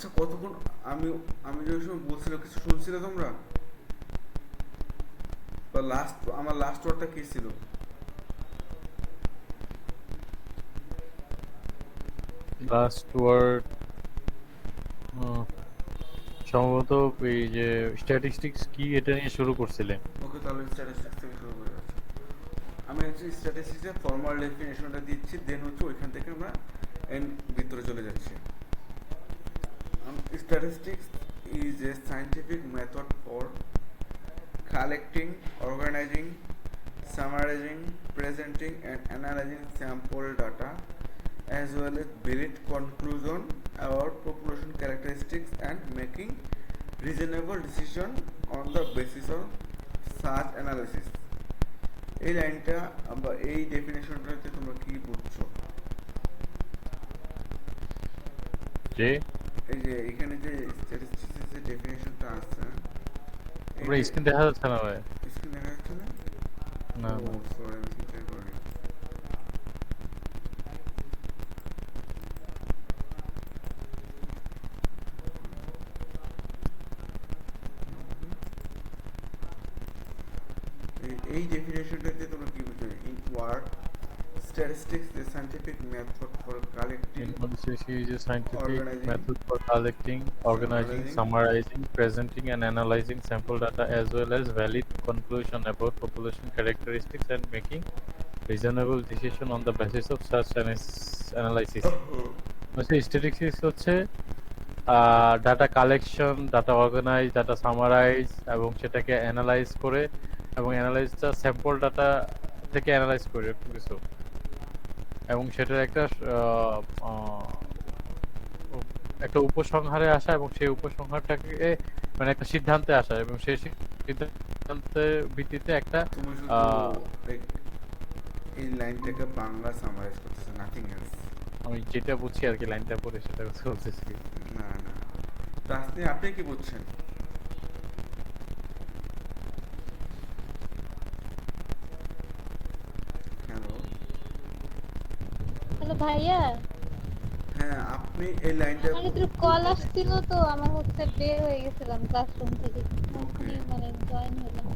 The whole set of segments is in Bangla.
আচ্ছা কতক্ষণ? আমি আমি যে ওই সময় বলছিলাম কিছু শুনছিলে তোমরা? বা লাস্ট আমার লাস্ট ওয়ার্ডটা কি ছিল? লাস্ট ওয়ার্ড সম্ভবত এই যে স্ট্যাটিস্টিক্স কি এটা নিয়ে শুরু করছিলে। ওকে, তাহলে স্ট্যাটিস্টিক্স থেকে শুরু করে যাচ্ছি। আমি হচ্ছে স্ট্যাটিস্টিক্সের ফর্মাল ডেফিনেশনটা দিচ্ছি, দেন হচ্ছে ওইখান থেকে আমরা এন ভিতরে চলে যাচ্ছি। Statistics is a scientific method for collecting, organizing, summarizing, presenting, and analyzing sample data as well as valid conclusion about population characteristics and making reasonable decision on the basis of such analysis. এই লাইনটা বা এই ডেফিনেশনটাতে তোমরা কি বুঝছো? যে এই যে এখানে যে স্ট্যাটিস্টিক্সের যে ডেফিনেশনটা আছে, এই তোমরা যে স্ক্রিন দেখা যাচ্ছে না ভাই? স্ক্রিন দেখা যাচ্ছে না? না ও না। সরি, আমি চিন্তা করিনি। এই ডেফিনেশনটাতে তোমরা কি বুঝো? In word, statistics is a scientific method for collecting, Analysis is a scientific organizing, method for collecting, organizing, summarizing. summarizing, presenting, and analyzing sample data as well as valid conclusion about population characteristics and making reasonable decision on the basis of such analysis. হচ্ছে স্ট্যাটিস্টিক্স হচ্ছে data collection, data organise, data summarise এবং সেটাকে অ্যানালাইজ করে, এবং অ্যানালাইজটা স্যাম্পল ডাটা থেকে অ্যানালাইজ করে এরকম কিছু, এবং সেটার একটা আহ, আহ, একটা উপসংহারে আসা এবং সেই উপসংহারটাকে মানে একটা সিদ্ধান্তে আসা, এবং সেই সিদ্ধান্তের ভিত্তিতে একটা তুমি শুধু আহ, এই লাইনটাকে বাংলা সামারাইজ করতেছো, নাথিং এলস। আমি যেটা বুঝছি আর কি লাইনটা পড়ে সেটা কথা বলতেছি। না না, তাসনি আপনি কি বুঝছেন? হ্যালো। হ্যালো ভাইয়া। হ্যাঁ, আপনি এই লাইনটা আমার একটু কল আসছিল, তো আমার হচ্ছে বের হয়ে গেছিলাম ক্লাসরুম থেকে। ওকে। এখনই মানে জয়েন হলাম।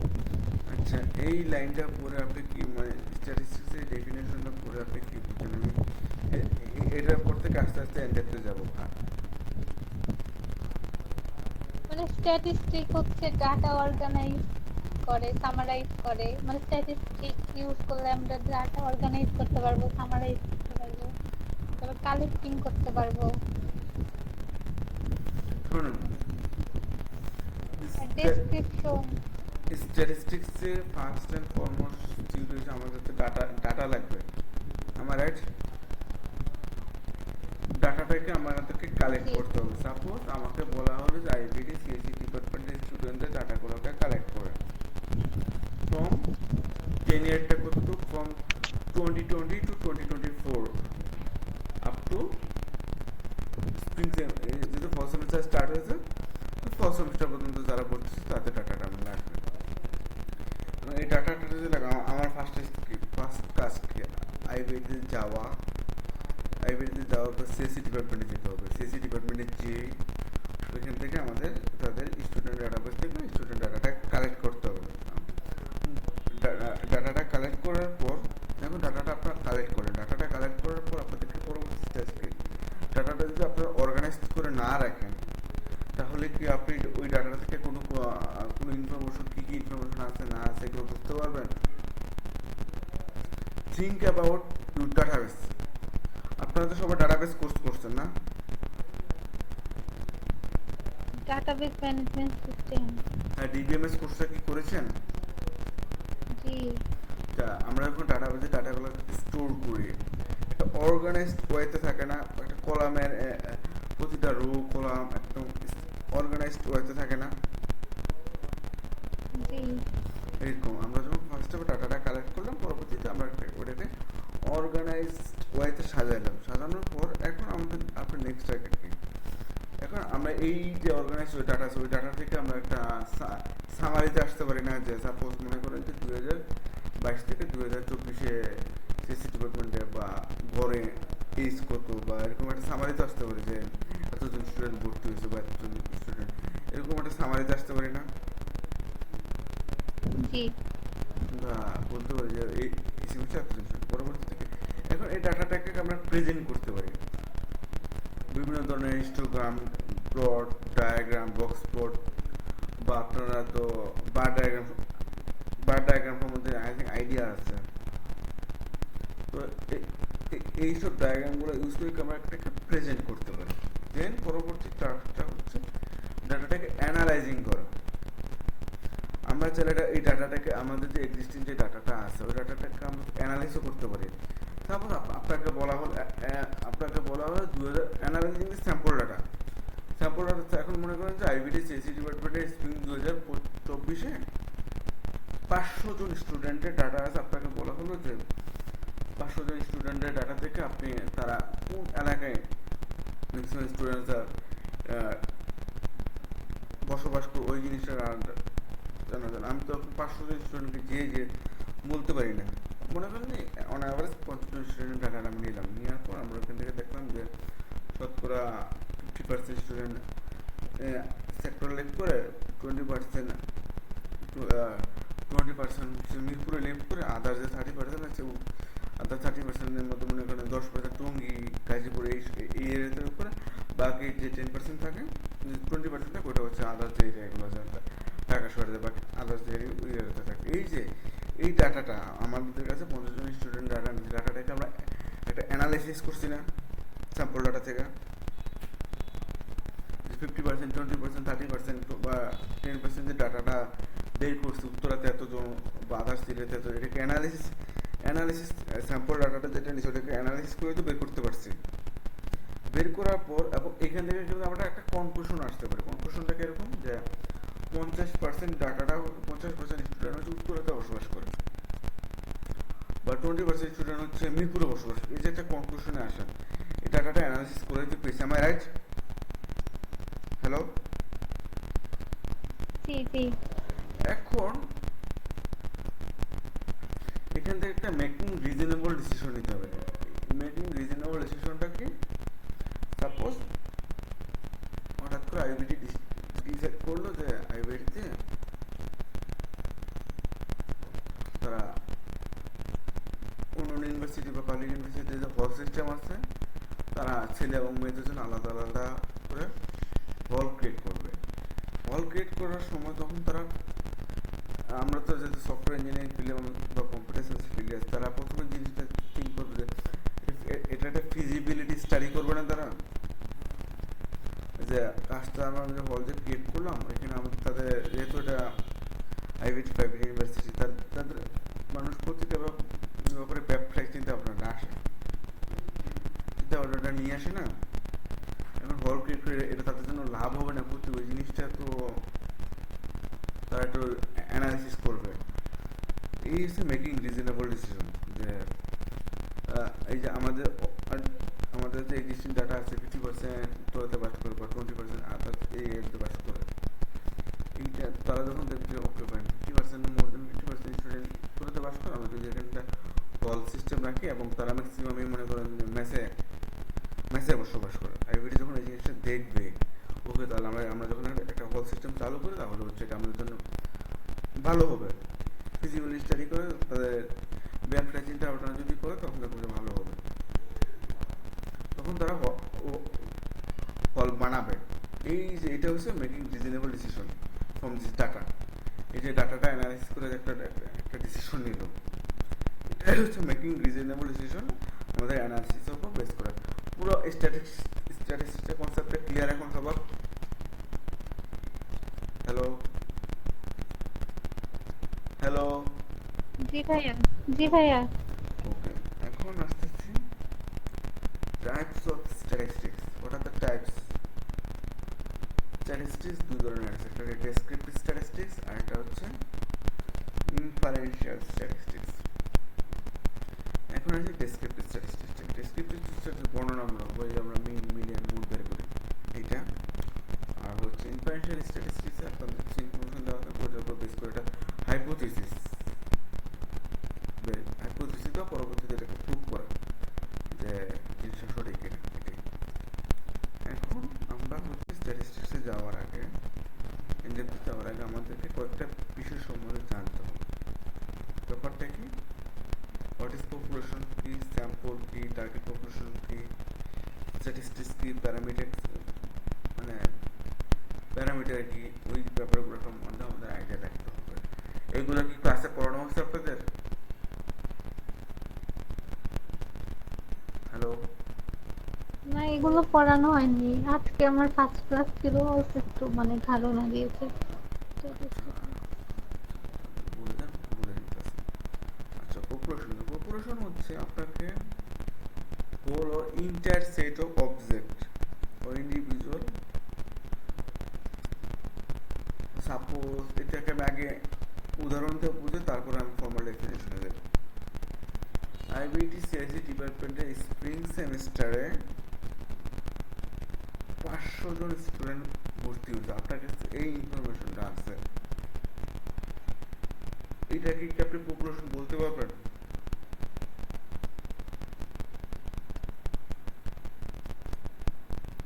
আচ্ছা, এই লাইনটা পড়ে আপনি কি মানে স্ট্যাটিস্টিক্সের ডেফিনেশনটা পড়ে আপনি কি বুঝছেন? আমি এটার পর থেকে আস্তে আস্তে এন্ডেতে যাবো। মানে স্ট্যাটিস্টিক হচ্ছে ডাটা অর্গানাইজ করে, সামারাইজ করে। মানে স্ট্যাটিস্টিক ইউজ করলে আমরা ডাটা অর্গানাইজ করতে পারবো, সামারাইজ করতে পারবো, তারপর কালেক্টিং করতে পারবো, শুনুন, আর ডেসক্রিপশন। স্ট্যাটিস্টিক্সে ফার্স্ট অ্যান্ড ফরমোস্ট চিজ হচ্ছে আমাদের তো ডাটা ডাটা লাগবে। আমার রাইট? ডাটাটাকে আমাদেরকে কালেক্ট জি। করতে হবে। সাপোজ আমাকে বলা হলো যে আইবিডি সিএসসি ডিপার্টমেন্টের স্টুডেন্টদের ডাটাগুলোকে কালেক্ট করে ফ্রম 10 ইয়ারটা কত, from 2020 to 2024 up to spring, যেহেতু ফার্স্ট সেমিস্টার স্টার্ট হয়েছে, তো ফার্স্ট সেমিস্টার পর্যন্ত যারা পড়তেছে তাদের ডাটাটা আমার লাগবে। এই ডাটাটা যদি লাগা, আমার ফার্স্ট কাজ কি? আইবিডিতে যাওয়া, আইবিডিতে যাওয়ার পর সিএসসি ডিপার্টমেন্টে যেতে হবে। সিএসসি ডিপার্টমেন্টে যে ওইখান থেকে আমাদের তাদের স্টুডেন্ট ডাটাবেস থেকে স্টুডেন্ট ডাটাটা কালেক্ট করতে হবে। ডাটাটা কালেক্ট করার পর, দেখুন ডাটাটা আপনারা কালেক্ট করেন, ডাটাটা কালেক্ট করার পর আপনাদেরকে পরবর্তী স্টেজ কি? ডাটাটা যদি আপনারা অর্গানাইজ করে না রাখেন, তাহলে কি আপনি ওই ডাটা থেকে কোনো ইনফরমেশন, কী কী ইনফরমেশন আছে না আছে এগুলো বুঝতে পারবেন? Think about your database. আপনারা তো সবাই ডাটাবেস কোর্স করছেন না? Database management system. হ্যাঁ, ডিবিএমএস কোর্সটা কি করেছেন? জি। তা আমরা যখন ডাটাবেসে ডাটাগুলো স্টোর করি, একটা অর্গানাইজড ওয়েতে থাকে না, একটা কলামের প্রতিটা রো কলাম একদম অর্গানাইজড ওয়েতে থাকে না? জি। এরকম আমরা যখন ফার্স্ট টাইমে ডাটাটা কালেক্ট করলাম, পরবর্তীতে আমরা ওটাকে অর্গানাইজড ওয়েতে সাজাইলাম। সাজানোর পর এখন আমাদের আপনার নেক্সট টার্গেট কি? এখন আমরা এই যে অর্গানাইজ ডাটা আছে, ওই ডাটা থেকে আমরা একটা সামারিতে আসতে পারি না? যে সাপোজ মনে করেন যে 2022 থেকে 2024-এ সিসি ডিপার্টমেন্টে বা গড়ে এইজ কত, বা এরকম একটা সামারিতে আসতে পারি যে এত এতজন স্টুডেন্ট ভর্তি হয়েছে বা এতজন স্টুডেন্ট, এরকম একটা সামারিতে আসতে পারি না, জি বা বলতে পারি যে এই সেমিস্টার এতজন স্টুডেন্ট পরবর্তী থেকে। এখন এই ডাটাটাকে আমরা প্রেজেন্ট করতে পারি বিভিন্ন ধরনের histogram, plot, diagram, box plot, বা আপনারা তো বার ডায়াগ্রাম সম্বন্ধে আই থিঙ্ক আইডিয়া আছে। তো এইসব ডায়াগ্রামগুলো ইউজ করে আমরা একটাকে প্রেজেন্ট করতে পারি। দেন পরবর্তী টাস্কটা হচ্ছে ডাটাটাকে অ্যানালাইজিং করা। আমরা চাইলে এই ডাটাটাকে আমাদের যে এক্সিস্টিং যে ডাটাটা আছে ওই ডাটাটাকে আমরা অ্যানালাইসও করতে পারি। তারপর আপনাকে বলা হলো 2000 analysing sample data. Sample data এখন মনে করেন যে আইবিডি সিএসসি ডিপার্টমেন্টের স্প্রিং 2024-এ 500 জন স্টুডেন্টের ডাটা আছে। আপনাকে বলা হলো যে 500 জন স্টুডেন্টের ডাটা থেকে আপনি তারা কোন এলাকায় ম্যাক্সিমাম স্টুডেন্টরা বসবাস করে ওই জিনিসটা জানা যায়। আমি তো 500 জন স্টুডেন্টকে যে বলতে পারি না, মনে করেন অন অ্যাভারেজ 50 জন স্টুডেন্ট ডাটা আমি নিলাম, নেওয়ার পর আমরা ওখান থেকে দেখলাম যে শতকরা 50% স্টুডেন্ট সেক্টর লিভ করে, 20% হচ্ছে মিরপুরে লিভ করে, আদার যে 30% আছে আদার 30%-এর মধ্যে মনে করেন 10% টঙ্গী, গাজীপুর এই এরিয়াতে করে, বাকি যে 10% থাকে 20% থাকে ওটা হচ্ছে আদার যে এরিয়াগুলো আছে ঢাকা শহরে, বাকি আদার যে এরিয়া ওই এরিয়াতে থাকে। এই ডাটাটা আমাদের কাছে 50 জন স্টুডেন্ট ডাটাটাকে আমরা একটা অ্যানালাইসিস করছি না স্যাম্পল ডাটা থেকে, 50%, 20%, 30% বা 10% যে ডাটাটা বের করছি উত্তরাতে এতজন বা আদার্স এরিয়াতে এত, এটাকে অ্যানালিসিস স্যাম্পল ডাটাটা যেটা নিচ্ছে ওটাকে অ্যানালিসিস করে তো বের করতে পারছি। বের করার পর এবং এখান থেকে কিন্তু আমরা একটা কনক্লুশন আসতে পারি। কনক্লুশনটা কিরকম যে 50% ডাটাটা 50% স্টুডেন্ট হচ্ছে উত্তরাতে বসবাস করে বা 20% স্টুডেন্ট হচ্ছে মিরপুরে বসবাস করে, এই যে একটা কনক্লুশনে আসেন। এই ডাটাটা অ্যানালিসিস করে দিতে পেরেছি, আমার রাইট? হ্যালো, জি জি এখন এখান থেকে একটা মেকিং রিজনেবল ডিসিশন নিতে হবে। মেকিং রিজনেবল ডিসিশনটা কি? সাপোজ হঠাৎ করে আইবিডি ডিসাইড করলো যে আইবিডিতে তারা অন্য ইউনিভার্সিটি বা পাবলিক ইউনিভার্সিটিতে যে হল সিস্টেম আছে তারা ছেলে এবং মেয়েদের জন্য আলাদা আলাদা করে হল ক্রিয়েট করবে। হল ক্রিয়েট করার সময় তখন তারা, আমরা তো যেহেতু সফটওয়্যার ইঞ্জিনিয়ারিং ফিল্ডে বা কম্পিউটার সায়েন্স ফিল্ডে আছে, তারা প্রথমে জিনিসটা থিঙ্ক করবে যে এটা একটা ফিজিবিলিটি স্টাডি করবে না তারা, যে কাজটা আমরা যে হল যে ক্রিয়েট করলাম এখানে আমাদের তাদের যেহেতু এটা আইবিটি প্রাইভেট ইউনিভার্সিটি তাদের মানুষ প্রতিটা ব্যাপারে ব্যবসায়িক চিন্তা ভাবনাটা আসে, চিন্তা ভাবনাটা নিয়ে আসে না। এখন হল ক্রিয়েট করে এটা তাদের জন্য লাভ হবে না ক্ষতি, ওই জিনিসটা তো তারা একটু অ্যানালিসিস করবে। এই হচ্ছে মেকিং রিজনেবল ডিসিশন, যে এই যে আমাদের যে এক্সিস্টিং ডাটা আছে 50% তোরাতে বাস করে বা 20% আদার্স এই এরিয়াতে বাস করে, এইটা তারা যখন দেখবে ওকে ফাইন 50% মোর দেন 50% স্টুডেন্ট তোরাতে বাস করে, আমরা যদি এখানটা হল সিস্টেম রাখি এবং তারা ম্যাক্সিমামই মনে করেন মেসে বসবাস করে, আইবিডি যখন এই জিনিসটা দেখবে ওকে তাহলে আমরা যখন একটা হল সিস্টেম চালু করি তাহলে হচ্ছে এটা আমাদের জন্য ভালো হবে। ফিজিক্যালি স্টাডি করে তাদের ব্যবসা চিন্তা ভাবনা যদি করে তখন দেখবো যে ভালো হবে, তখন তারা হল বানাবে। এই যে এটা হচ্ছে making reasonable decision from this data. এই যে ডাটাটা অ্যানালাইসিস করে একটা ডিসিশন নিল, এটাই হচ্ছে মেকিং রিজনেবল ডিসিশন আমাদের অ্যানালিসিসের উপর বেস করে। পুরো স্ট্যাটিস্টিক্সটা কনসেপ্টটা ক্লিয়ার এখন সবার? হ্যালো হ্যালো, জি ভাইয়া, জি ভাইয়া। ওকে, এখন আসতেছি types of statistics. What are the types? Statistics দুই ধরনের আছে, একটা ডেসক্রিপটিভ স্ট্যাটিস্টিক্স আর একটা হচ্ছে ইনফারেন্সিয়াল স্ট্যাটিস্টিক্স। এখন আছে ডেসক্রিপটিভ স্ট্যাটিস্টিক্স। ডেসক্রিপটিভ স্ট্যাটিস্টিক্স বর্ণনামূলক, ওই আমরা মিন মিলিয়ন মুড বের করি এইটা। আর হচ্ছে ইনফারেন্সিয়াল স্ট্যাটিস্টিক্স আপনাদের ইনফরমেশন দেওয়া থাকে ওটার উপর বেস করে এটা হাইপোথিসিস হাইপোথিসিসটা পরবর্তীতে এটাকে প্রুভ করা যে জিনিসটা সঠিক কিনা। এটাই এখন স্যাম্পল কি, টার্গেট পপুলেশন কি, স্ট্যাটিস্টিক্স কি, মানে প্যারামিটার কি, ওই ব্যাপারগুলো সম্বন্ধে আমাদের আইডিয়া থাকতে হবে। এগুলো কি ক্লাসে পড়ানো হচ্ছে আপনাদের? হ্যালো? না, এগুলো পড়ানো হয়নি। আজকে আমার ফার্স্ট ক্লাস ছিল, অল্প একটু মানে ধারণা দিয়েছে। বলে দেন, বলে দিতেছি। আচ্ছা, পপুলেশন হচ্ছে আপনাকে whole or entire set of object or individual. Suppose এটাকে আমি আগে উদাহরণ দিয়ে বুঝে তারপরে আমি ফর্মাল ডেফিনেশনে দেব। আইবিটি সিআইসি ডিপার্টমেন্টের স্প্রিং সেমিস্টারে 500 জন স্টুডেন্ট ভর্তি হয়েছে। আপনার কাছে এই ইনফরমেশনটা আছে, এটাকে কি আপনি পপুলেশন বলতে পারবেন?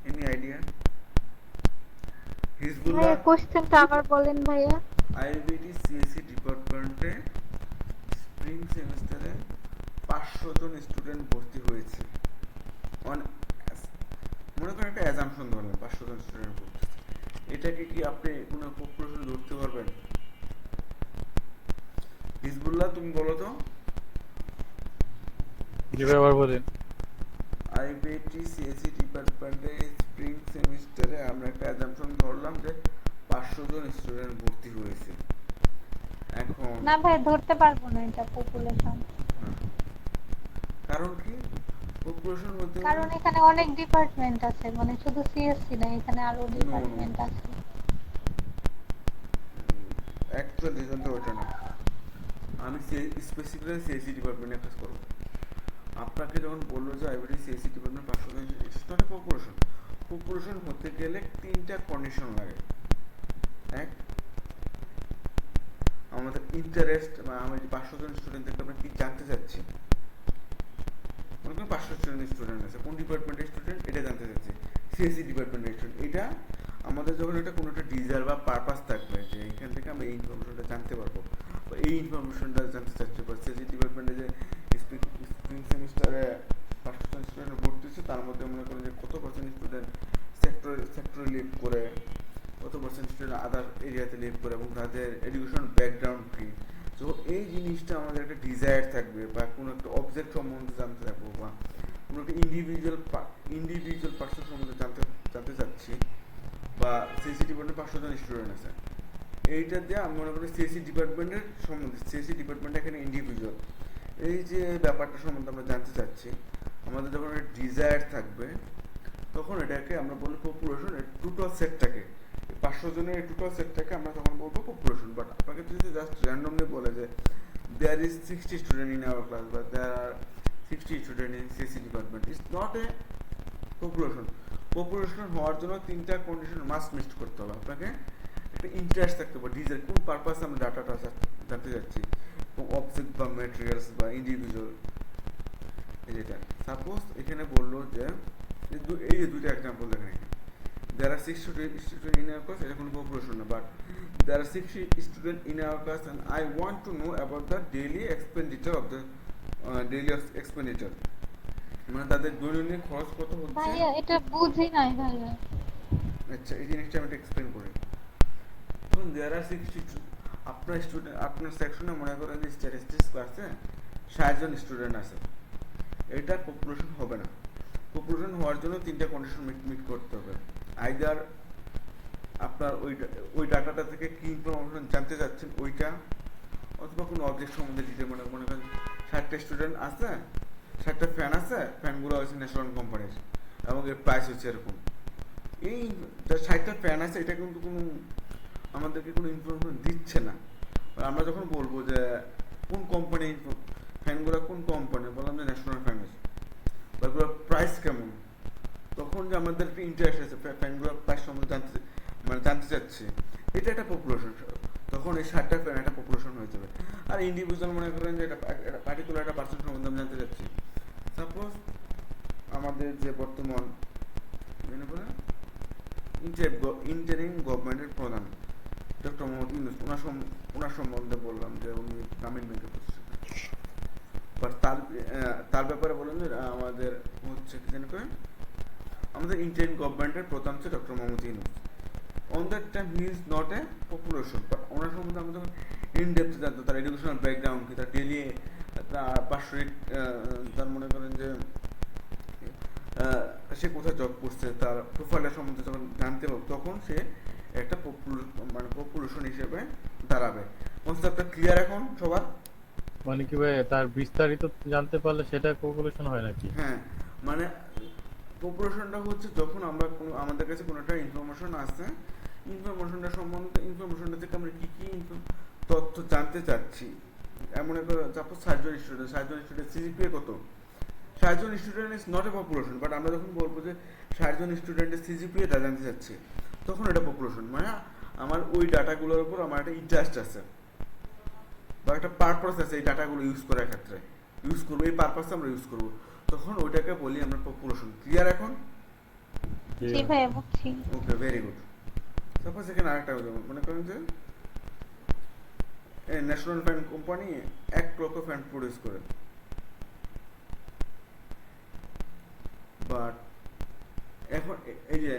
Any idea? হিজবুল্লাহ ভাইয়া কোশ্চেনটা আবার বলেন ভাইয়া। আইবিটি সিএসসি ডিপার্টমেন্টে স্প্রিং সেমিস্টারে 500 জন স্টুডেন্ট ভর্তি হয়েছে। মনে করেন একটা অ্যাজাম্পশন ধরলেন 500 জন স্টুডেন্ট ভর্তি, এটাকে কি আপনি কোনো পপুলেশন ধরতে পারবেন? হিজবুল্লাহ তুমি বলো তো। জি ভাই, আবার বলেন। আইবিটি সিএসসি ডিপার্টমেন্টে স্প্রিং সেমিস্টারে আমরা একটা অ্যাজাম্পশন ধরলাম যে 500 জন স্টুডেন্ট ভর্তি হয়েছে। এখন না ভাই, ধরতে পারবো না এটা পপুলেশন। কারণ কি? পপুলেশন বলতে কারণ এখানে অনেক ডিপার্টমেন্ট আছে, মানে শুধু সিএসসি না, এখানে আরো ডিপার্টমেন্ট আছে। অ্যাকচুয়াল রিজনটা ওটা না, আমি স্পেসিফিক্যালি সিএসসি ডিপার্টমেন্টে কাজ করবো। আপনাকে যখন বললো যে আইবিটি সিএসসি ডিপার্টমেন্ট 500 জন, it's not a population. Population হতে গেলে 3টা কন্ডিশন লাগে। এক, আমাদের ইন্টারেস্ট, বা আমি 500 জন স্টুডেন্ট থেকে আমরা কি জানতে চাচ্ছি। মনে করেন 500 স্টুডেন্ট আছে, কোন ডিপার্টমেন্টের স্টুডেন্ট এটা জানতে চাচ্ছি, সিএসসি ডিপার্টমেন্টের স্টুডেন্ট। এটা আমাদের যখন এটা কোনো একটা ডিজায়ার বা পারপাস থাকবে যে এখান থেকে আমরা এই ইনফরমেশনটা জানতে পারবো, বা এই ইনফরমেশনটা জানতে চাচ্ছি, বা সিএসসি ডিপার্টমেন্টে যে স্প্রিং সেমিস্টারে 500 জন স্টুডেন্ট ভর্তি হচ্ছে, তার মধ্যে মনে করেন যে কত পার্সেন্ট স্টুডেন্ট সেক্টরে লিভ করে, কত পার্সেন্ট স্টুডেন্ট আদার এরিয়াতে লিভ করে, এবং তাদের এডুকেশন ব্যাকগ্রাউন্ড কি। তো এই জিনিসটা আমাদের একটা ডিজায়ার থাকবে, বা কোনো একটা অবজেক্ট সম্বন্ধে জানতে থাকবো, বা কোনো একটা ইন্ডিভিজুয়াল পার্সন সম্বন্ধে জানতে চাচ্ছি, বা সিএসসি ডিপার্টমেন্টে 500 জন স্টুডেন্ট আছে, এইটা দিয়ে আমি মনে করি সিএসসি ডিপার্টমেন্টের সম্বন্ধে, সিএসসি ডিপার্টমেন্ট এখানে ইন্ডিভিজুয়াল, এই যে ব্যাপারটা সম্বন্ধে আমরা জানতে চাচ্ছি, আমাদের যখন একটা ডিজায়ার থাকবে, তখন এটাকে আমরা বলি পপুলেশন। টোটাল সেটটাকে, 500 জনের এই টোটাল সেটটাকে আমরা তখন বলবো পপুলেশন। বাট আপনাকে যদি জাস্ট র্যান্ডমলি বলে যে there is 60 student in our class, বা there are 60 student in CSC department, it's not a population. Population হওয়ার জন্য 3টা কন্ডিশন মাস্ট মিট করতে হবে। আপনাকে একটা ইন্টারেস্ট থাকতে হবে, ডিজায়ার, কোন পারপাসে আমরা ডাটাটা জানতে যাচ্ছি, অবজেক্ট বা ম্যাটেরিয়ালস বা ইন্ডিভিজুয়াল। যেটা সাপোজ এখানে বললো যে এই যে দুইটা এক্সাম্পল দেখেন, there are 60 students in our class, এটা কোনো পপুলেশন না, but there are 60 students in our class and I want to know about the daily expenditure, মানে তাদের দৈনন্দিন খরচ কত হচ্ছে। ভাইয়া এটা বুঝি নাই ভাইয়া। আচ্ছা, এই জিনিসটা আমি এক্সপ্লেন করি। there are 60, আপনার সেকশনে মনে করেন যে স্ট্যাটিস্টিক্স ক্লাসে 60 জন স্টুডেন্ট আছে, এটা পপুলেশন হবে না। পপুলেশন হওয়ার জন্য 3টা কন্ডিশন মিট করতে হবে। আইদার আপনার ওই ডাটাটা থেকে কি ইনফরমেশন জানতে চাচ্ছেন ওইটা, অথবা কোনো অবজেক্ট সম্বন্ধে ডিটেল। মনে করেন 60টা স্টুডেন্ট আছে, 60টা ফ্যান আছে, ফ্যানগুলো হচ্ছে ন্যাশনাল কোম্পানির, এবং এর প্রাইস হচ্ছে এরকম। এই 60টা ফ্যান আছে, এটা কিন্তু কোনো আমাদেরকে কোনো ইনফরমেশন দিচ্ছে না। আমরা যখন বলবো যে কোন কোম্পানি ফ্যানগুলো, কোন কোম্পানি, বললাম যে ন্যাশনাল ফ্যান আছে, বা এগুলোর প্রাইস কেমন, তখন যে আমাদের একটা ইন্টারেস্ট আছে ফ্যানগুলোর প্রাইস সম্বন্ধে জানতে চাচ্ছি, এটা একটা পপুলেশন। তখন এই 60টা ফ্যান একটা পপুলেশন হয়ে যাবে। আর ইন্ডিভিজুয়াল মনে করেন যে এটা পার্টিকুলার একটা পার্সন সম্বন্ধে আমি জানতে চাচ্ছি। সাপোজ আমাদের যে বর্তমান ইন্টারিম গভর্নমেন্টের প্রধান ডক্টর মোহাম্মদ ইউনূস, ওনার সম্বন্ধে বললাম যে উনি গ্রামীণ ব্যাংকের প্রতিষ্ঠাতা। বাট তার ব্যাপারে বলেন যে আমাদের হচ্ছে কি জানি করে আমাদের ইন্ডিয়ান গভর্নমেন্টের প্রধান হচ্ছে doctor Muhammad Yunus. On that time he is not a population, but ওনার সম্বন্ধে আমরা যখন ইন ডেপথ জানতো তার এডুকেশনাল ব্যাকগ্রাউন্ড কি, তার ডেলি তার পার্শ্বরিক তার মনে করেন যে সে কোথায় জব করছে, তার প্রোফাইলটা সম্বন্ধে যখন জানতে পারবো তখন সে একটা পপুলেশন হিসেবে দাঁড়াবে। কনসেপ্টটা ক্লিয়ার এখন সবার? মানে কি ভাই তার বিস্তারিত জানতে পারলে সেটা পপুলেশন হয় নাকি? হ্যাঁ, মানে পপুলেশনটা হচ্ছে যখন আমরা কোনো আমাদের কাছে কোনো একটা ইনফরমেশন আসছে, ইনফরমেশনটা সম্বন্ধে ইনফরমেশনটা থেকে আমরা কী কী তথ্য জানতে চাচ্ছি। এমন একটা সাপোজ 60 জন স্টুডেন্ট সিজিপিএ কত, 60 জন student is not a population, but আমরা যখন বলবো যে 60 জন স্টুডেন্টের সিজিপিএটা জানতে চাচ্ছি তখন এটা পপুলেশন। মানে আমার ওই ডাটাগুলোর উপর আমার একটা ইন্টারেস্ট আছে বা একটা পারপাস আছে এই ডাটাগুলো ইউজ করার ক্ষেত্রে, ইউজ করবো এই পারপাসে আমরা ইউজ করবো, তখন ওইটাকে বলি আমরা পপুলেশন। ক্লিয়ার এখন? জি ভাইয়া বুঝছি। ওকে, ভেরি গুড। সাপোজ এখানে আরেকটা উদাহরণ মনে করেন যে ন্যাশনাল ফ্যান কোম্পানি 1 লক্ষ ফ্যান প্রডিউস করে, বাট এখন এই যে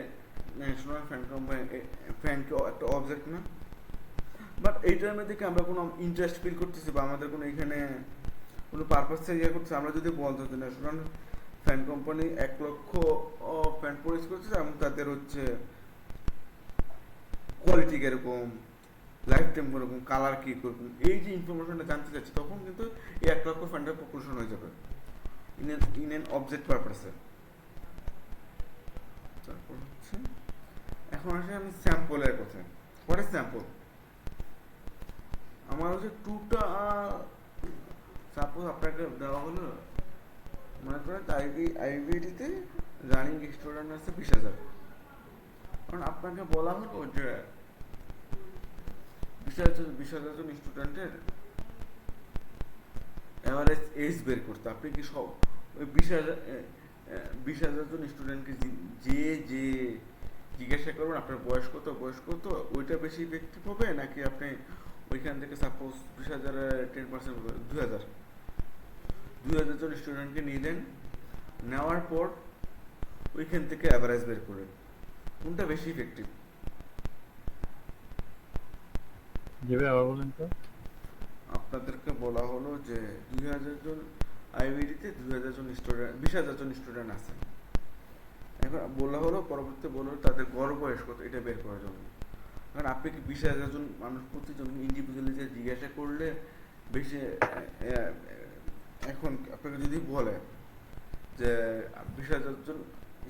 ন্যাশনাল ফ্যান কোম্পানি ফ্যান কি একটা অবজেক্ট না, বাট এইটার মধ্যে কি আমরা কোনো ইন্টারেস্ট ফিল করতেছি বা আমাদের কোনো এখানে কোনো পারপাস ইয়ে করতেছি? আমরা যদি বলতে যে ন্যাশনাল ফ্যান কোম্পানি 1 লক্ষ ফ্যান প্রডিউস করছে এবং তাদের হচ্ছে কোয়ালিটি কিরকম, লাইফ টাইম কিরকম, কালার কি কিরকম, এই যে ইনফরমেশনটা জানতে চাচ্ছি তখন কিন্তু এই 1 লক্ষ ফ্যানের পপুলেশন হয়ে যাবে ইন এন অবজেক্ট পারপাসে। তারপর হচ্ছে এখন আসে আমি স্যাম্পলের কথা। What is sample? আমার হচ্ছে টুটা সাপোজ আপনাকে দেওয়া হলো মনে করেন আইবিটিতে রানিং স্টুডেন্ট আছে 20,000, কারণ আপনাকে বলা হলো যে 20,000 জন স্টুডেন্টের এভারেজ এজ বের করতে। আপনি কি সব ওই 20,000 জন স্টুডেন্টকে যে যে জিজ্ঞাসা করবেন আপনার বয়স কত ওইটা বেশি ইফেক্টিভ হবে, নাকি আপনি ওইখান থেকে সাপোজ 20,000-এর 10% 2,000 জন স্টুডেন্টকে নিলেন, নেওয়ার পর ওইখান থেকে অ্যাভারেজ বের করলেন, কোনটা বেশি ইফেক্টিভ? যেভাবে আবার বলেন তো। আপনাদেরকে বলা হলো যে 2,000 জন আইবিডিতে 2,000 জন স্টুডেন্ট 20,000 জন স্টুডেন্ট আছে, এখন বলা হলো পরবর্তীতে বললো তাদের গড় বয়স কত এটা বের করার জন্য। কারণ আপনি কি 20,000 জন মানুষ প্রতিজন ইন্ডিভিজুয়ালি যে জিজ্ঞাসা করলে বেশি এখন আপনাকে যদি বলে যে 20,000 জন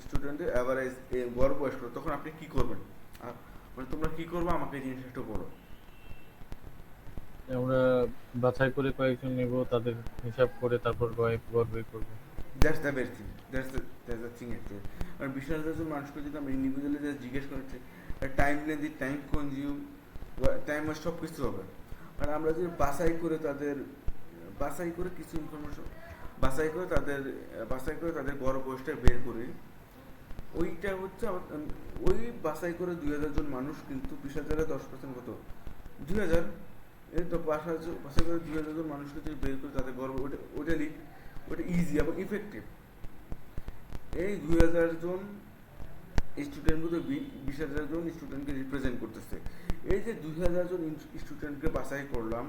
স্টুডেন্টের অ্যাভারেজ গড় বয়স কত, তখন আপনি কি করবেন? মানে তোমরা কি করবে আমাকে এই জিনিসটা একটু বলো। আমরা বাছাই করে কয়েকজন নেব, তাদের হিসাব করে তারপর গড় বের করবো। That's the best thing, that's the thing actually. আর 20,000 জন মানুষকে যদি আমরা ইন্ডিভিজুয়ালি যে জিজ্ঞেস করছি, time lengthy, time consume, time সব কিছু হবে। আর আমরা যদি বাছাই করে কিছু ইনফরমেশন বাছাই করে তাদের গড় বয়সটা বের করি, ওইটা হচ্ছে ওই বাছাই করে 2,000 জন মানুষ কিন্তু 20,000-এর 10% কত 2,000, এই তো বাছাই করে 2,000 জন মানুষকে যদি বের করে তাদের গড় ওটা ইজি এবং ইফেক্টিভ। এই 2,000 জন স্টুডেন্টগুলো 20,000 জন স্টুডেন্টকে রিপ্রেজেন্ট করতেছে। এই যে 2,000 জন স্টুডেন্টকে বাছাই করলাম,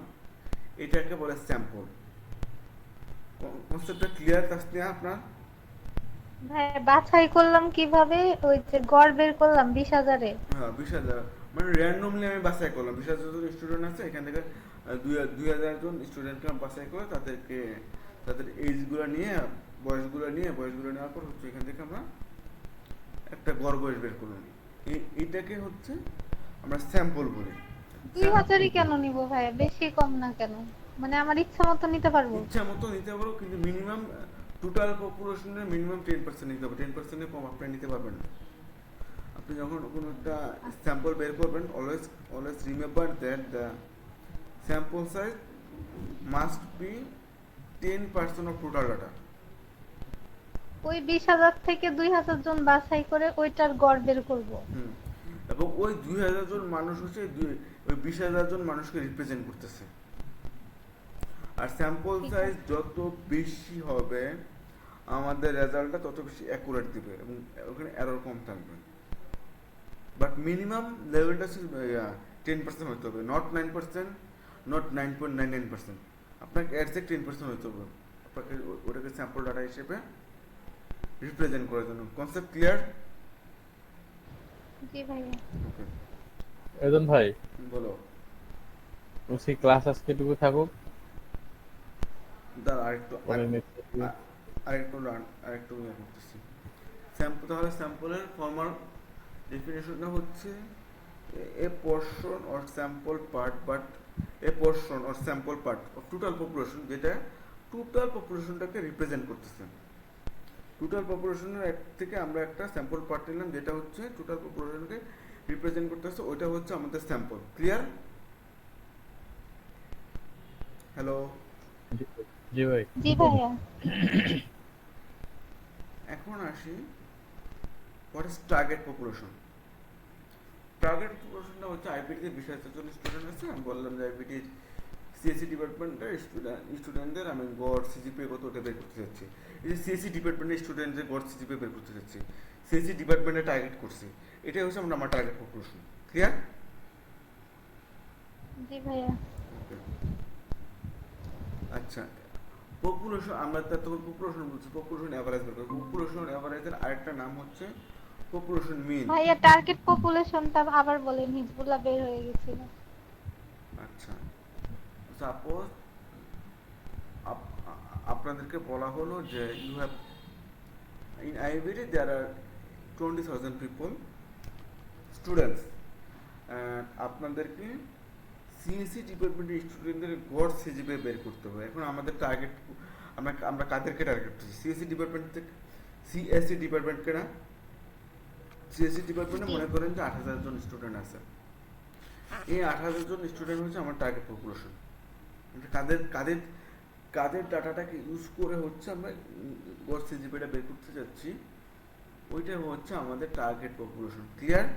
এটাকে বলে স্যাম্পল। কনসেপ্টটা ক্লিয়ার তাসনিয়া আপনার? ভাই বাছাই করলাম কিভাবে? ওই যে গড় বের করলাম 20,000-এ। হ্যাঁ, 20,000 মানে র্যান্ডমলি আমি বাছাই করলাম। 20,000 জন স্টুডেন্ট আছে, এখান থেকে 2,000 জন স্টুডেন্টকে আমি বাছাই করে তাদেরকে তাদের এজগুলো নিয়ে বয়সগুলো নেওয়ার পর হচ্ছে এখান থেকে আমরা একটা গড় বয়স বের করলাম। এইটাকে হচ্ছে আমরা স্যাম্পল বলি। 2,000-ই কেন নিব ভাই? বেশি কম না কেন? মানে আমার ইচ্ছা মতো নিতে পারবো? ইচ্ছা মতো নিতে পারো, কিন্তু মিনিমাম টোটাল পপুলেশনের মিনিমাম 10% নিতে হবে। 10% কম আপনি নিতে পারবেন না। আপনি যখন কোনো একটা স্যাম্পল বের করবেন, always remember that the sample size must be 10% of total data. ওই 20,000 থেকে 2,000 জন বাছাই করে ওইটার গড় বের করব। এবং ওই 2,000 জন মানুষ হচ্ছে ওই 20,000 জন মানুষকে রিপ্রেজেন্ট করতেছে। আর স্যাম্পল ঠিক সাইজ আছে। যত বেশি হবে আমাদের রেজাল্টটা তত বেশি অ্যাকুরেট দিবে এবং ওখানে এরর কম থাকবে। বাট মিনিমাম লেভেলটা 10% হতে হবে, নট 9%, নট 9.99%। আপনাকে এক্সাক্ট 10% হতে হবে আপনাকে ওটাকে স্যাম্পল ডাটা হিসেবে রিপ্রেজেন্ট করার জন্য। Concept clear? জি ভাইয়া। ওকে, এজন ভাই, বলো। বলছি ক্লাস আজকে টুকু থাকুক, দাঁড়া আরেকটু পরে নেক্সট আরেকটু ইয়ে করতেছি। স্যাম্পল, তাহলে স্যাম্পলের ফর্মাল ডেফিনেশনটা হচ্ছে a portion or sample part, but a portion or sample part of total population, যেটা টোটাল পপুলেশনটাকে রিপ্রেজেন্ট করতেছে। টোটাল পপুলেশনের থেকে আমরা একটা স্যাম্পল পার্ট নিলাম যেটা হচ্ছে টোটাল পপুলেশনকে রিপ্রেজেন্ট করতেছে, ওইটা হচ্ছে আমাদের স্যাম্পল। ক্লিয়ার? হ্যালো? জি ভাই। জি ভাইয়া। এখন আসি what is target population. Target পপুলেশনটা হচ্ছে আইপিটিতে 20,000 জন স্টুডেন্ট আছে। আমি বললাম যে আইপিটির সিএসসি ডিপার্টমেন্টের স্টুডেন্টদের আমি গড় সিজিপিএ কত ওটা বের করতে চাচ্ছি। এই যে সিএসসি ডিপার্টমেন্টের স্টুডেন্টদের গড় সিজিপিএ বের করতে চাচ্ছি, সিএসসি ডিপার্টমেন্টে টার্গেট করছি, এটাই হচ্ছে আমার টার্গেট পপুলেশন। ক্লিয়ার? জি ভাইয়া। ওকে, আচ্ছা। পপুলেশন, আমরা তখন পপুলেশন বলছি, পপুলেশন অ্যাভারেজ বের করবো। পপুলেশন অ্যাভারেজের আরেকটা নাম হচ্ছে পপুলেশন মিন। ভাইয়া টার্গেট পপুলেশনটা আবার বলেন, হিজবুল্লাহ বের হয়ে গেছিল। আচ্ছা, সাপোজ আপনাদেরকে বলা হলো যে you have in IBD there are 20,000 people students, আপনাদেরকে সিএসসি ডিপার্টমেন্টের স্টুডেন্টদের গড় সিজিপিএ বের করতে হবে। এখন আমাদের টার্গেট, আমরা কাদেরকে টার্গেট করছি? সিএসসি ডিপার্টমেন্ট থেকে, সিএসসি ডিপার্টমেন্টকে না, সিএসসি ডিপার্টমেন্টে মনে করেন যে 8,000 জন স্টুডেন্ট আছে। এই 8,000 জন স্টুডেন্ট হচ্ছে আমার টার্গেট পপুলেশন। কাদের কাদের কাদের ডাটাটাকে ইউজ করে হচ্ছে আমরা গড় সিজিপিটা বের করতে যাচ্ছি, ওইটা হচ্ছে আমাদের টার্গেট পপুলেশন। ক্লিয়ার?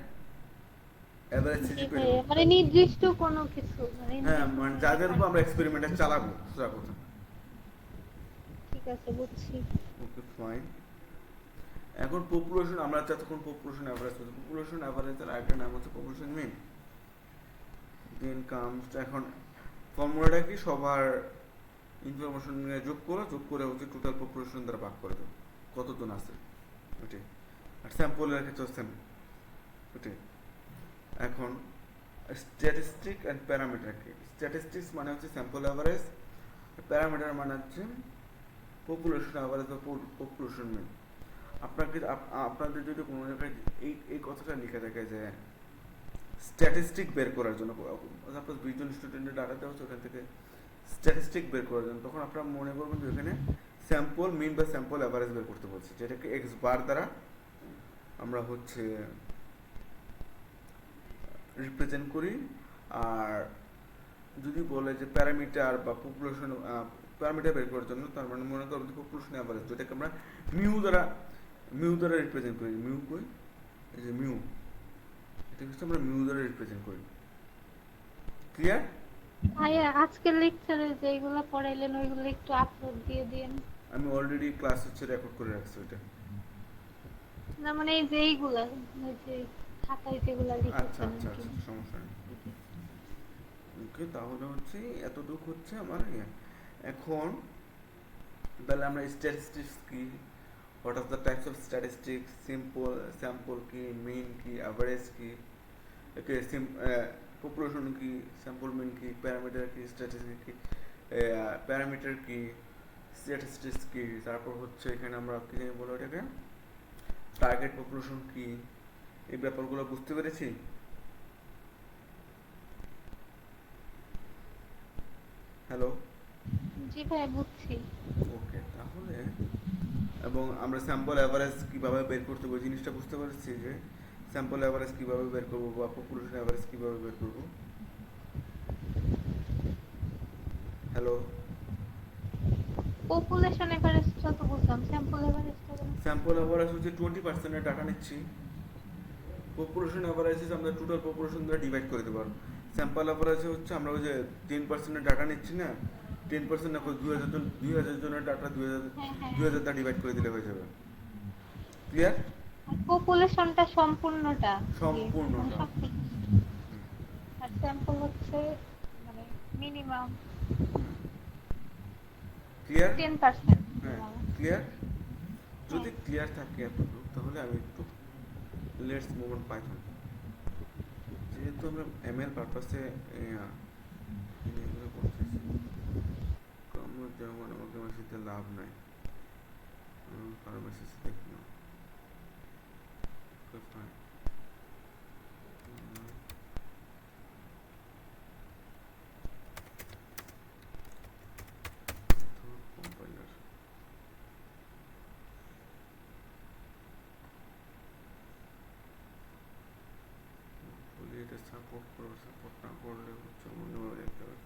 এভারেজ জি সিজিপি, ভাইয়া, মানে নির্দিষ্ট কোনো কিছু মানে হ্যাঁ, মানে যাদের উপর আমরা এক্সপেরিমেন্টটা চালাবো, সোজা কথা। ঠিক আছে, বুঝছি। ওকে, ফাইন। এখন পপুলেশন, আমরা যতক্ষণ পপুলেশন অ্যাভারেজ করছি, পপুলেশন অ্যাভারেজের আরেকটা নাম হচ্ছে পপুলেশন মিন। দেন কামস, এখন ফর্মুলাটা কি, সবার ইনফরমেশন যোগ করে হচ্ছে টোটাল পপুলেশন দ্বারা ভাগ করে দেবো কতজন আছে ওইটাই। আর স্যাম্পলের ক্ষেত্রে সেম ওইটাই। এখন স্ট্যাটিস্টিক অ্যান্ড প্যারামিটার কি? স্ট্যাটিস্টিক্স মানে হচ্ছে স্যাম্পল অ্যাভারেজ, প্যারামিটার মানে হচ্ছে পপুলেশন অ্যাভারেজ বা পপুলেশন মিন। আপনাদের যদি কোনো জায়গায় এই কথাটা লিখে থাকে যে স্ট্যাটিস্টিক বের করার জন্য, সাপোজ 20 জন স্টুডেন্টের ডাটা দেওয়া হচ্ছে, ওখান থেকে স্ট্যাটিস্টিক বের করার জন্য, তখন আপনারা মনে করবেন যে এখানে স্যাম্পল মিন বা স্যাম্পল অ্যাভারেজ বের করতে বলছি, যেটাকে এক্স বার দ্বারা আমরা হচ্ছে রিপ্রেজেন্ট করি। আর যদি বলে যে প্যারামিটার বা পপুলেশন, প্যারামিটার বের করার জন্য, তার মানে মনে করবেন যে পপুলেশন অ্যাভারেজ, যেটাকে আমরা মিউ দ্বারা রিপ্রেজেন্ট করি। মিউ কই, এই যে মিউ, এটা হচ্ছে আমরা মিউ দ্বারা রিপ্রেজেন্ট করি। ক্লিয়ার? ভাইয়া আজকের লেকচারে যেগুলো পড়াইলেন ওইগুলো একটু আপলোড দিয়ে দিন। আমি অলরেডি ক্লাস হচ্ছে রেকর্ড করে রাখছি ওইটা। না মানে এই যে এইগুলা, ওই যে খাতায় যেগুলা আচ্ছা লিখেছেন আচ্ছা আর কি। আচ্ছা, সমস্যা নেই। ওকে, তাহলে হচ্ছে এতটুকু হচ্ছে আমার ইয়ে। এখন তাহলে আমরা স্ট্যাটিস্টিক্স কি, what are the types of statistics, simple, sample কি, মিন কি, অ্যাভারেজ কি, ওকে, পপুলেশন কি, স্যাম্পল মিন কি, প্যারামিটার কি, স্ট্যাটিস্টিক কি, প্যারামিটার কি, স্ট্যাটিস্টিক্স কি, তারপর হচ্ছে এখানে আমরা কি জানি বলো এটাকে, টার্গেট পপুলেশন কি, এই ব্যাপারগুলো বুঝতে পেরেছি? হ্যালো? জি ভাইয়া, বুঝছি। ওকে, তাহলে এবং আমরা স্যাম্পল অ্যাভারেজ কীভাবে বের করতে হবে জিনিসটা বুঝতে পারছি, যে স্যাম্পল অ্যাভারেজ কীভাবে বের করবো বা পপুলেশন অ্যাভারেজ কীভাবে বের করবো। হ্যালো? পপুলেশন এভারেজটা তো বুঝলাম, স্যাম্পল এভারেজটা স্যাম্পল অ্যাভারেজ হচ্ছে 20% ডাটা নিচ্ছি, পপুলেশন অ্যাভারেজ আমরা টোটাল পপুলেশন দ্বারা ডিভাইড করে দেবো। স্যাম্পল অ্যাভারেজ হচ্ছে আমরা ওই যে 10% ডাটা নিচ্ছি না, 10% না করে 2000 জনের ডাটা হ্যাঁ হ্যাঁ 2000 টা ডিভাইড করে দিলে হয়ে যাবে। ক্লিয়ার? আর পপুলেশনটা সম্পূর্ণটা মানে সম্পূর্ণটা। সব কিছু। আর স্যাম্পল হচ্ছে মানে মিনিমাম ক্লিয়ার? 10%। হ্যাঁ, ক্লিয়ার? যদি ক্লিয়ার থাকে এতটুকু তাহলে আমি একটু লেটস মুভ অন পাইথন। যেহেতু আমরা এমএল পারপাসে এগুলো করতেছি, আমার যেমন আমাকে মেসেজে লাভ নাই, কারো মেসেজ দেখি না। ফাইন, কম্পাইলার বলি এটা সাপোর্ট করবে, সাপোর্ট না করলে হচ্ছে অন্যভাবে দেখতে হবে।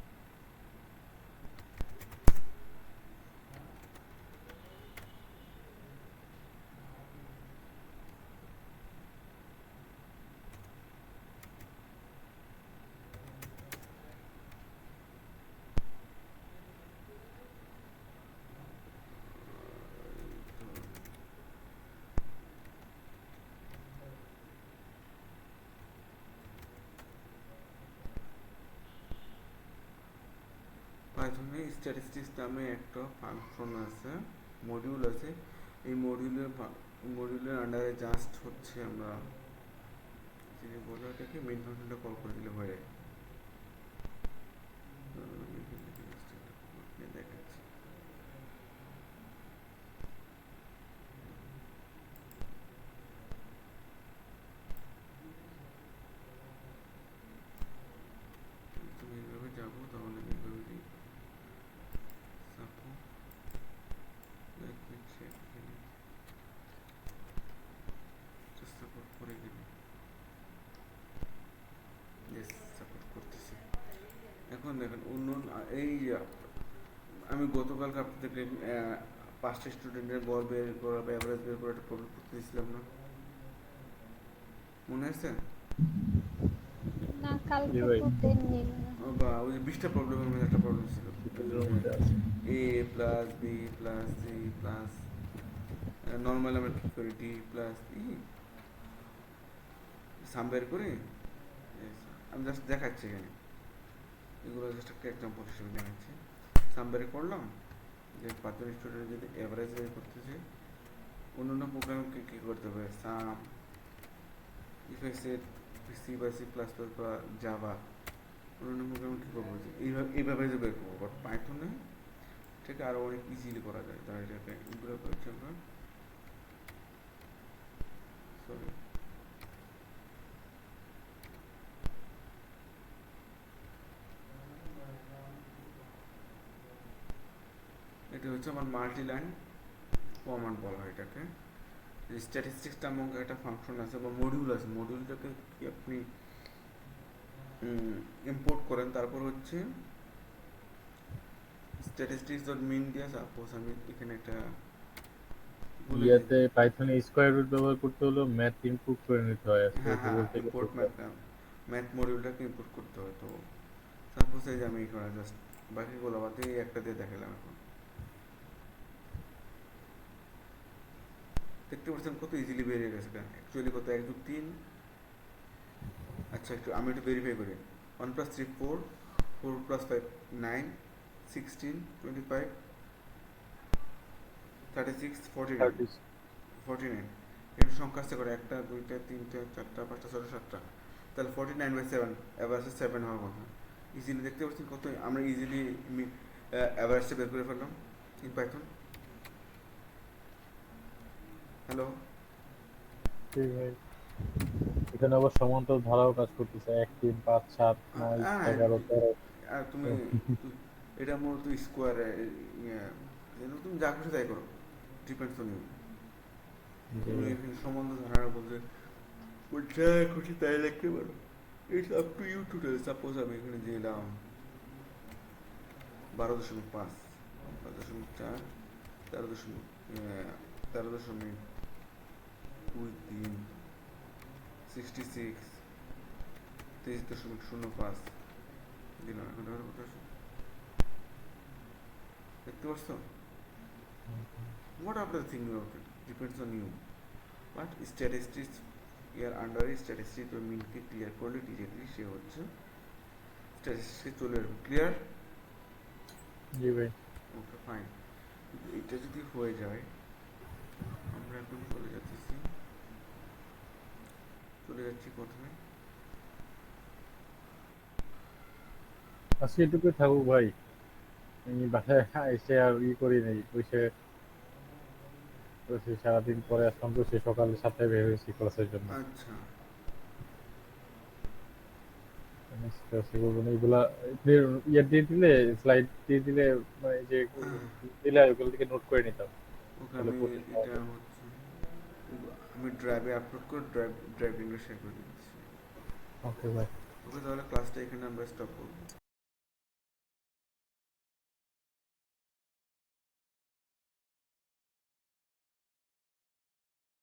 পাইথনে স্ট্যাটিস্টিক্স নামে একটা ফাংশন আছে, মডিউল আছে। এই মডিউলের আন্ডারে জাস্ট হচ্ছে আমরা যদি বলো এটাকে মেইন ফাংশনটা কল করে দিলে হয়ে যায়। দেখাচ্ছি, তুমি এইভাবে যাবো তাহলে আমি এইভাবে দিই সাপোর্ট, let me check এখানে সাপোর্ট করে গেলে ইয়েস সাপোর্ট করতেছে। এখন দেখেন অন্য এই আমি গতকালকে আপনাদেরকে 5টা স্টুডেন্টের গড় বের করা বা অ্যাভারেজ বের করা একটা প্রবলেম করতে দিয়েছিলাম না, মনে আছে? না কালকে জি ভাই। তো দেননি। বা ওই যে 20টা প্রবলেমের মধ্যে একটা প্রবলেম ছিল, A plus B plus C plus normal আমরা কী করি ডি প্লাস ই সাম বের করি। আমি জাস্ট দেখাচ্ছি এখানে, এগুলো জাস্ট একটা এক্সাম্পল হিসেবে দেখাচ্ছি। সাম বের করলাম যে 5জন স্টুডেন্ট যদি অ্যাভারেজ বের করতেছে, অন্যান্য প্রোগ্রামকে কী করতে হবে, সাম ইফ আই সেট সি বা সি প্লাস প্লাস বা জাভা, অন্যান্য প্রোগ্রাম কী করবো এইভাবে যে বের করবো। বাট পাইথনে এটাকে আরও অনেক ইজিলি করা যায়। তারা এটাকে এগুলো করছি আমরা, সরি এটা হচ্ছে আমার মাল্টি লাইন কমান্ড বলা হয় এটাকে। স্ট্যাটিস্টিক্স নামক একটা ফাংশন আছে বা মডিউল আছে, মডিউলটাকে কি আপনি ইম্পোর্ট করেন, তারপর হচ্ছে স্ট্যাটিস্টিক্স ডট মিন দিয়ে সাপোজ আমি এখানে একটা ইয়াতে পাইথনে স্কয়ার রুট ব্যবহার করতে হলেও ম্যাথ ইনপুট করে নিতে হয় আজকে হ্যাঁ হ্যাঁ গুগল থেকে ইম্পোর্ট ম্যাথ মডিউলটাকে ইম্পোর্ট করতে হয়। তো সাপোজ এই যে আমি এখানে জাস্ট বাকিগুলো বাদ দিয়ে একটা দিয়ে দেখালাম। এখন দেখতে পাচ্ছেন কত ইজিলি বেরিয়ে গেছে, কেন অ্যাকচুয়ালি কত 1 2 3। আচ্ছা একটু আমি একটু ভেরিফাই করি। 1 + 3 4, 4 + 5 9, 16 25 36 49 49। এর সংখ্যা আসতে করে 1টা 2টা 3টা 4টা 5টা 6টা 7টা, তাহলে 49/7 অ্যাভারেজে 7 হওয়ার কথা। ইজিলি দেখতে পাচ্ছেন কত আমরা ইজিলি অ্যাভারেজটা বের করে ফেললাম ইন পাইথন। হ্যালো, ঠিক ভাই। এখানে আবার সমান্তরাল ধারাও কাজ করতেছে 1 3 5 7 9 11 13। আর তুমি এটা মূলত স্কোয়ারে তুমি যা খুশি তাই করো, ডিপেন্ডস অন ইউ। তুমি এখানে সম্বন্ধ ধারণা বলতে যা খুশি তাই লিখতে পারো, it's up to you to tell. Suppose আমি এখানে দিলাম 12.5 12.4 13.23 66 23.05 দিলাম। এখন ধরো কথা দেখতে পারছো? What are the thing of it? Depends on you. But statistics ইয়ার আন্ডারে স্ট্যাটিস্টিক্স ওই মিনকে ক্লিয়ার করলে ডিরেক্টলি সে হচ্ছে স্ট্যাটিস্টিক্সে চলে আসবে। ক্লিয়ার? জি ভাই। Okay fine. এটা যদি হয়ে যায় আমরা এখন চলে যাচ্ছি প্রথমে আজকে এটুকুই থাকুক ভাই, আমি বাসায় এসে আর করি নাই, বসে বসে সারাদিন পরে আসলাম, তো সে সকালে 7টায় বের হয়েছি ক্লাসের জন্য। আচ্ছা এগুলা ইয়ে দিয়ে দিলে, স্লাইড দিয়ে দিলে, মানে যে দিলে ওগুলো থেকে নোট করে নিতাম। ওকে তাহলে আমি পড়তে সহজ এটা হতো। হচ্ছে আমি ড্রাইভে আপলোড করে ড্রাইভিংটা শেয়ার করে দিচ্ছি। ওকে ভাই। ওকে তাহলে ক্লাসটা এখানে আমরা স্টপ করবো।